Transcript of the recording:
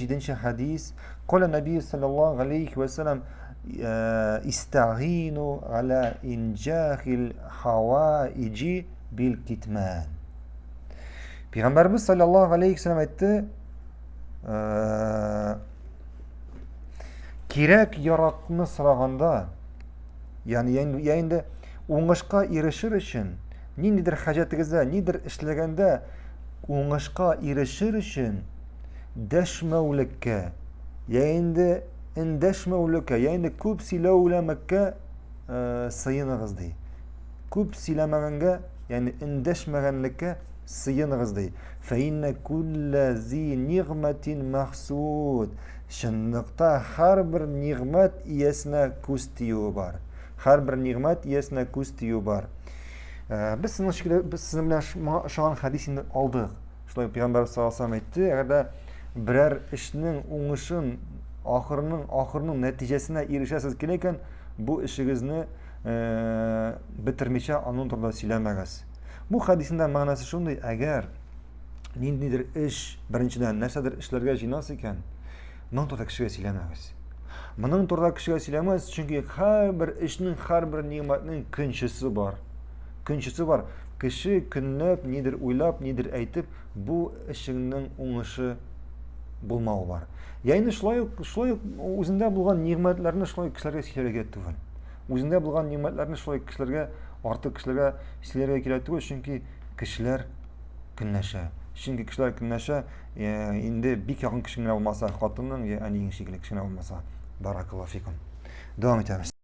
7-нче хадис. Кала Наби саллаллаху алейхи ва саллям истагину аля инджахил хаваиджи бил китман. Peygamberimiz sallallahu aleyhi ve sellem aytты, кирәк яратны сораганда, ягъни уңышка ирешер өчен, ниндидер хаҗәтегездә, нидер эшләгәндә уңышка ирешер өчен дәшмәүлеккә, ягъни эндәшмәүлеккә, ягъни күп сөйләүләмәккә сыеныгыз ди. Күп сөйләмәгәнгә, ягъни эндәшмәгәнлеккә сыеныгыз ди. Фәиннә кулла зи нигъмәтин махсуд. Шунлыкта һәрбер нигъмәт иясенә күз тиюе бар. Һәрбер нигъмәт иясенә күз тиюе бар. Без сезнең белән ошаган хадисны алдык. Шулай Пәйгамбәр саллаллаху алейһи ва сәллям әйтте, әгәр берәр эшнең уңышын ахырының нәтиҗәсенә ирешәсез икән, бу эшегезне битермичә аның турында сөйләмәгез. Бу хадисның мәгънәсе шундый: әгәр ниндидер эш беренчедән нәрсәдер эшләргә җыйнас икән, моның турында кешегә сөйләмәгез. Моның турында кешегә сөйләмәгез, чөнки һәрбер эшнең, һәрбер нигъмәтнең көнчесе бар. Көнчесе бар. Кеше көнләп, нидер уйлап, нидер әйтеп, бу эшеңнең уңышы булмау бар. Ягъни шулай ук үзендә булган нигъмәтләрне шулай кешеләргә сөйләргә түгел. Үзендә булган нигъмәтләрне шулай кешеләргә, артык кешеләргә сөйләргә кирәк түгел, чөнки кешеләр көнләшә. Чөнки кешеләр көнләшә, инде бик якын кеше генә булмаса, хатынның, әниең шикелле кеше генә булмаса. Баракаллаһу фикум. Дәвам итәбез.